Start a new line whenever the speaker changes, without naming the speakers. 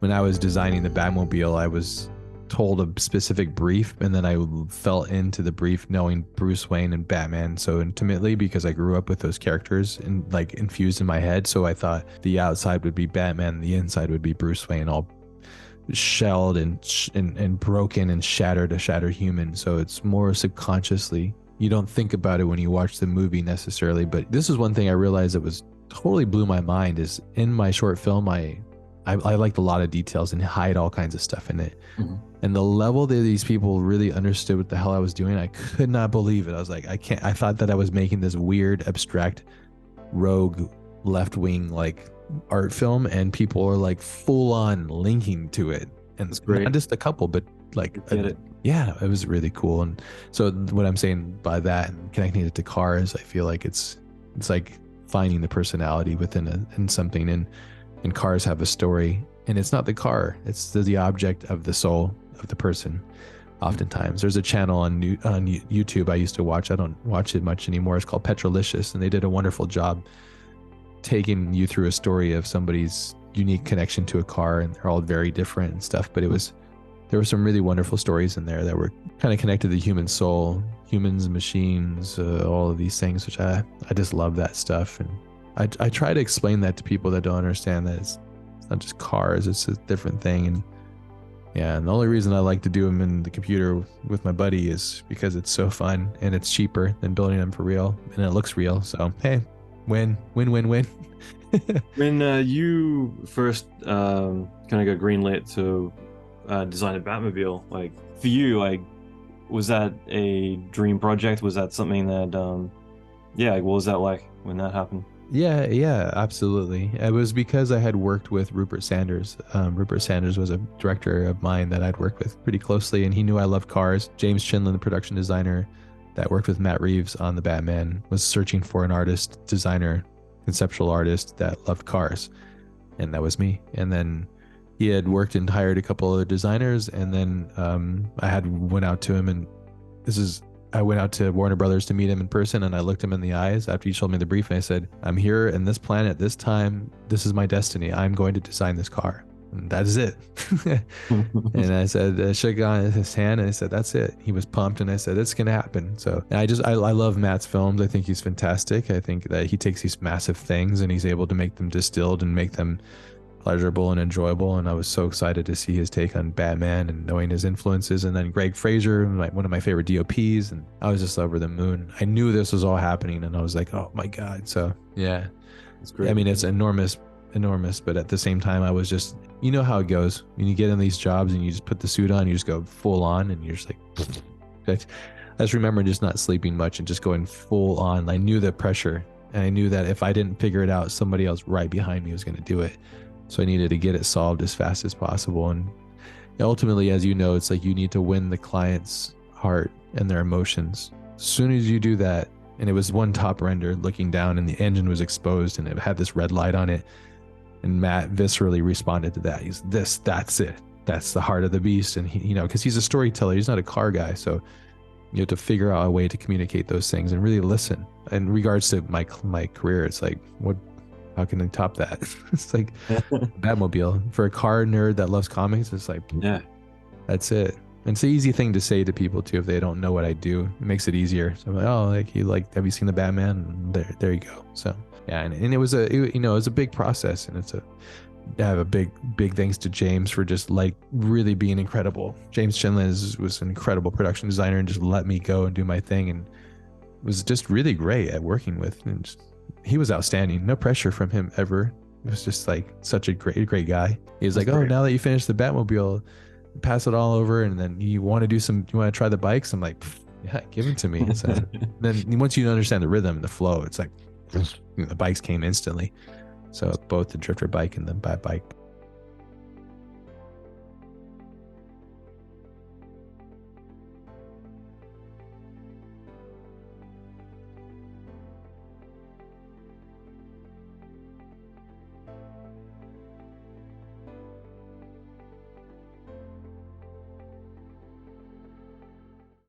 when I was designing the Batmobile, I was told a specific brief, and then I fell into the brief knowing Bruce Wayne and Batman so intimately because I grew up with those characters and like infused in my head. So I thought the outside would be Batman, the inside would be Bruce Wayne, all shelled and broken and shattered, a shattered human. So it's more subconsciously. You don't think about it when you watch the movie necessarily, but this is one thing I realized that was totally blew my mind is in my short film, I liked a lot of details and hide all kinds of stuff in it.
Mhm.
And the level that these people really understood what the hell I was doing, I could not believe it. I was like, I thought that I was making this weird, abstract, rogue, left-wing like art film, and people are like full on linking to it. And
That's great.
not just a couple, but like,
I get it.
yeah, it was really cool. And so what I'm saying by that and connecting it to cars, I feel like it's like finding the personality within in something. And cars have a story, and it's not the car, it's the object of the soul of the person. Oftentimes there's a channel on YouTube I used to watch, I don't watch it much anymore, it's called Petrolicious, and they did a wonderful job taking you through a story of somebody's unique connection to a car, and they're all very different and stuff, but there were some really wonderful stories in there that were kind of connected to the human soul, humans, machines, all of these things, which I just love that stuff. And I try to explain that to people that don't understand that it's not just cars, it's a different thing. And yeah, and the only reason I like to do them in the computer with my buddy is because it's so fun and it's cheaper than building them for real, and it looks real. So hey, win.
When you first kind of got greenlit to design a Batmobile, like for you, like was that a dream project? Was that something that yeah, like, what was that like when that happened?
Yeah, absolutely. It was because I had worked with Rupert Sanders. Rupert Sanders was a director of mine that I'd worked with pretty closely, and he knew I loved cars. James Chinlin, the production designer that worked with Matt Reeves on the Batman, was searching for an artist, designer, conceptual artist that loved cars, and that was me. And then he had worked and hired a couple other designers, and then I went out to him, and I went out to Warner Brothers to meet him in person, and I looked him in the eyes after he showed me the brief, and I said, I'm here in this planet, this time, this is my destiny. I'm going to design this car. And that is it. And I said, I shook on his hand, and I said, that's it. He was pumped, and I said, it's going to happen. So I love Matt's films. I think he's fantastic. I think that he takes these massive things and he's able to make them distilled and make them pleasurable and enjoyable. And I was so excited to see his take on Batman and knowing his influences. And then Greg Fraser, one of my favorite DOPs, and I was just over the moon. I knew this was all happening, and I was like, oh my God. So yeah,
That's great.
I mean, it's enormous, but at the same time, I was just, you know how it goes when you get in these jobs and you just put the suit on, you just go full on, and you're just like, I just remember just not sleeping much and just going full on. I knew the pressure, and I knew that if I didn't figure it out, somebody else right behind me was going to do it. So I needed to get it solved as fast as possible. And ultimately, as you know, it's like you need to win the client's heart and their emotions. As soon as you do that, and it was one top render looking down, and the engine was exposed, and it had this red light on it. And Matt viscerally responded to that. That's it. That's the heart of the beast. And he, because he's a storyteller, he's not a car guy. So you have to figure out a way to communicate those things and really listen. In regards to my career, it's like, how can I top that? It's like Batmobile. For a car nerd that loves comics, it's like,
Yeah,
that's it. And it's an easy thing to say to people too if they don't know what I do. It makes it easier. So I'm like, have you seen the Batman? And there you go. So yeah, and it was it was a big process, and I have a big thanks to James for just like really being incredible. James Chinlin was an incredible production designer and just let me go and do my thing, and was just really great at working with. And he was outstanding. No pressure from him ever. It was just like such a great guy. He was like, oh, now that you finished the Batmobile, pass it all over, and then you want to try the bikes? I'm like, yeah, give it to me. So then once you understand the rhythm and the flow, it's like the bikes came instantly. So both the drifter bike and the bat bike.